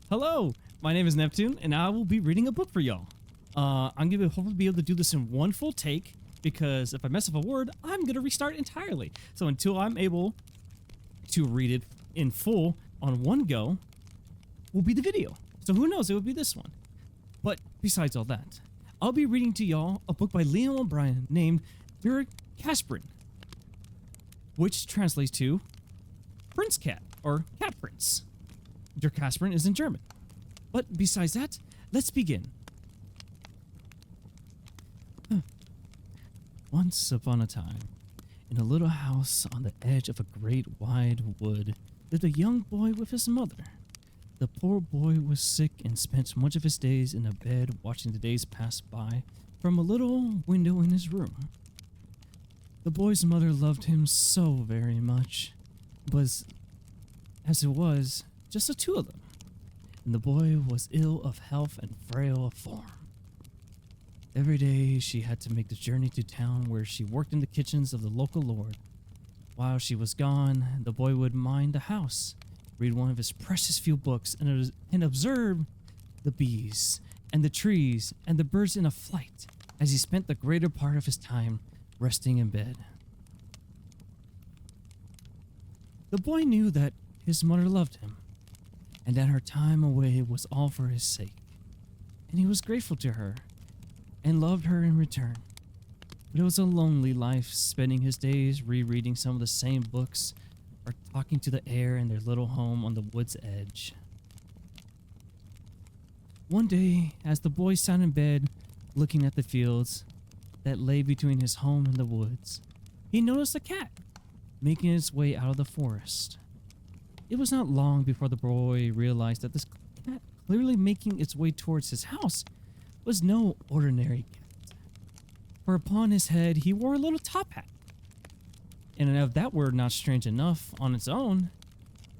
Hello, my name is Neptune, and I will be reading a book for y'all. I'm gonna hopefully be able to do this in one full take, because if I mess up a word, I'm gonna restart entirely. So until I'm able to read it in full on one go, will be the video. So who knows, it will be this one. But besides all that, I'll be reading to y'all a book by Leo and Brien named Katzenprinz, which translates to Prince Cat or Katzenprinz. Der Katzenprinz is in German. But besides that, let's begin. Once upon a time, in a little house on the edge of a great wide wood, lived a young boy with his mother. The poor boy was sick and spent much of his days in a bed watching the days pass by from a little window in his room. The boy's mother loved him so very much, but as it was, just the two of them, and the boy was ill of health and frail of form. Every day she had to make the journey to town where she worked in the kitchens of the local lord. While she was gone, the boy would mind the house, read one of his precious few books, and observe the bees and the trees and the birds in a flight as he spent the greater part of his time resting in bed. The boy knew that his mother loved him, and that her time away was all for his sake, and he was grateful to her and loved her in return. But it was a lonely life, spending his days rereading some of the same books or talking to the air in their little home on the wood's edge. One day, as the boy sat in bed looking at the fields that lay between his home and the woods, he noticed a cat making its way out of the forest. It was not long before the boy realized that this cat, clearly making its way towards his house, was no ordinary cat. For upon his head he wore a little top hat. And if that were not strange enough on its own,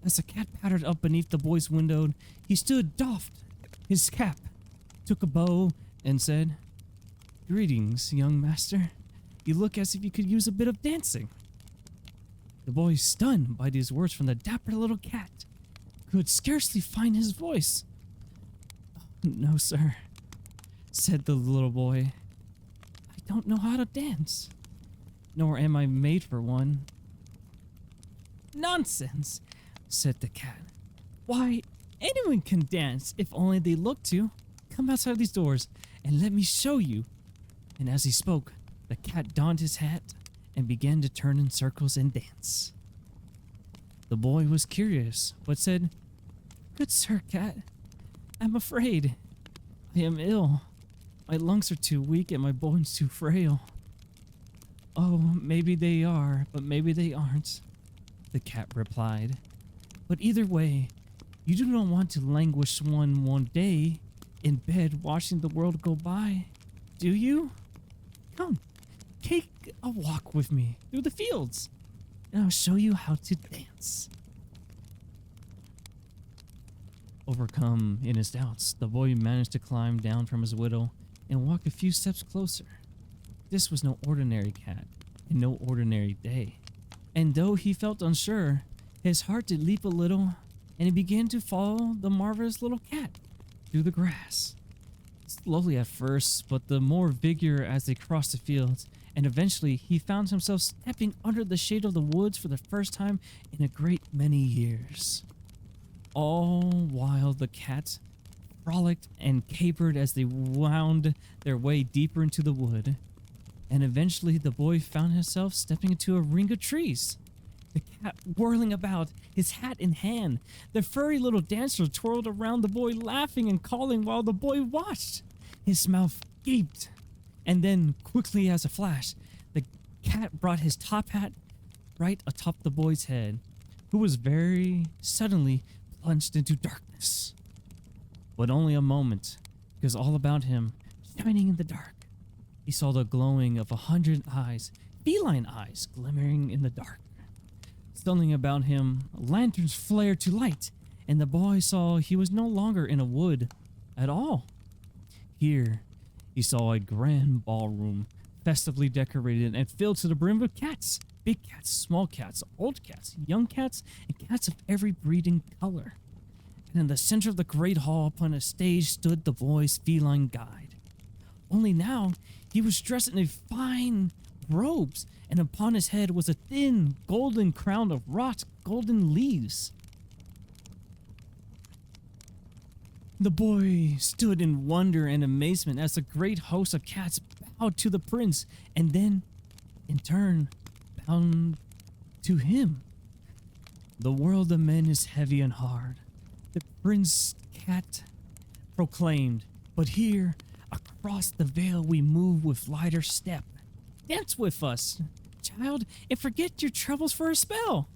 as the cat pattered up beneath the boy's window, he stood, doffed his cap, took a bow, and said, "Greetings, young master. You look as if you could use a bit of dancing." The boy, stunned by these words from the dapper little cat, could scarcely find his voice. "No, sir," said the little boy. "I don't know how to dance, nor am I made for one." "Nonsense," said the cat. "Why, anyone can dance if only they look to. Come outside these doors and let me show you." And as he spoke, the cat donned his hat and began to turn in circles and dance. The boy was curious, but said, "Good sir cat, I'm afraid. I am ill. My lungs are too weak and my bones too frail." "Oh, maybe they are, but maybe they aren't," the cat replied. "But either way, you do not want to languish one day in bed watching the world go by, do you? Come, take a walk with me through the fields, and I'll show you how to dance." Overcome in his doubts, the boy managed to climb down from his window and walk a few steps closer. This was no ordinary cat, and no ordinary day. And though he felt unsure, his heart did leap a little, and he began to follow the marvelous little cat through the grass. Slowly at first, but the more vigor as they crossed the fields, and eventually he found himself stepping under the shade of the woods for the first time in a great many years. All while the cats frolicked and capered as they wound their way deeper into the wood, and eventually the boy found himself stepping into a ring of trees. The cat whirling about, his hat in hand. The furry little dancer twirled around the boy, laughing and calling while the boy watched. His mouth gaped, and then, quickly as a flash, the cat brought his top hat right atop the boy's head, who was very suddenly plunged into darkness. But only a moment, because all about him, shining in the dark, he saw the glowing of 100 eyes, feline eyes, glimmering in the dark. Stumbling about him, lanterns flared to light, and the boy saw he was no longer in a wood at all. Here, he saw a grand ballroom, festively decorated and filled to the brim with cats. Big cats, small cats, old cats, young cats, and cats of every breed and color. and in the center of the great hall upon a stage stood the boy's feline guide. Only now he was dressed in a fine robes, and upon his head was a thin golden crown of wrought golden leaves. The boy stood in wonder and amazement as the great host of cats bowed to the prince, and then, in turn, bowed to him. The world of men is heavy and hard, the prince cat proclaimed, but here, across the veil we move with lighter step. Dance with us, child, and forget your troubles for a spell.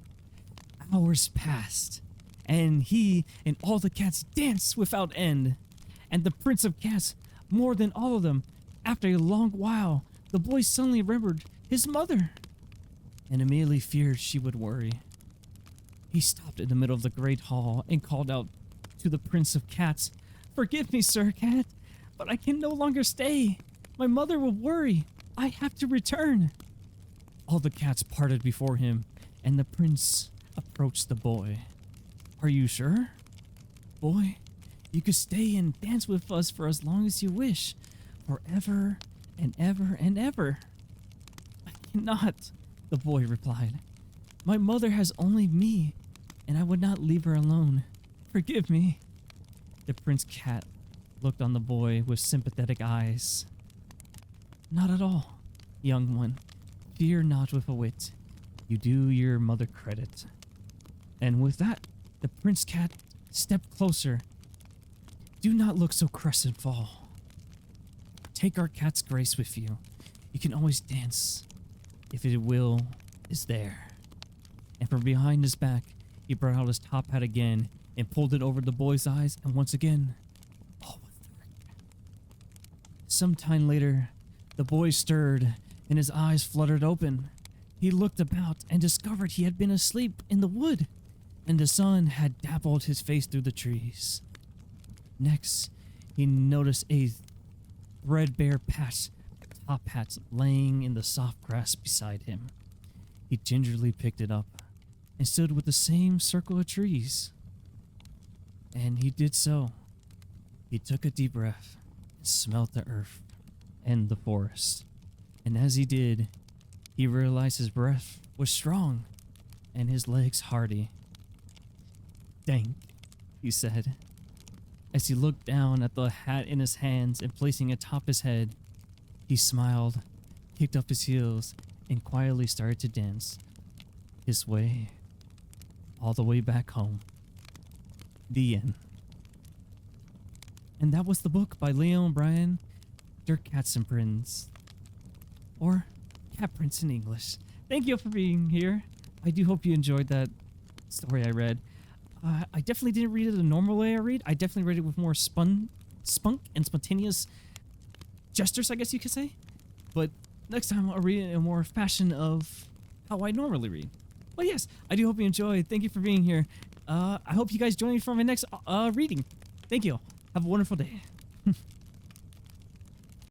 Hours passed, and he and all the cats danced without end. And the prince of cats, more than all of them, after a long while, the boy suddenly remembered his mother, and immediately feared she would worry. He stopped in the middle of the great hall and called out to the prince of cats, "Forgive me, Sir Cat, but I can no longer stay. My mother will worry. I have to return." All the cats parted before him, and the prince approached the boy. "Are you sure? Boy, you could stay and dance with us for as long as you wish, forever and ever and ever." "I cannot," the boy replied. "My mother has only me, and I would not leave her alone. Forgive me." The prince cat looked on the boy with sympathetic eyes. "Not at all, young one. Fear not with a whit. You do your mother credit." And with that, the prince cat stepped closer. "Do not look so crestfallen. Take our cat's grace with you. You can always dance, if it will is there." And from behind his back, he brought out his top hat again and pulled it over the boy's eyes, and once again, all was dark. Some time later, the boy stirred, and his eyes fluttered open. He looked about and discovered he had been asleep in the wood, and the sun had dappled his face through the trees. Next, he noticed a threadbare patch of top hats laying in the soft grass beside him. He gingerly picked it up and stood with the same circle of trees. And he did so. He took a deep breath and smelt the earth and the forest. And as he did, he realized his breath was strong and his legs hardy. "Thank," he said, as he looked down at the hat in his hands and placing it atop his head. He smiled, kicked up his heels, and quietly started to dance his way all the way back home. The end. And that was the book by Leo and Brien, Der Katzenprinz, or Cat Prince in English. Thank you for being here. I do hope you enjoyed that story I read. I definitely didn't read it the normal way I read. I definitely read it with more spunk and spontaneous gestures, I guess you could say. But next time I'll read it in more fashion of how I normally read. But yes, I do hope you enjoyed. Thank you for being here. I hope you guys join me for my next reading. Thank you. Have a wonderful day.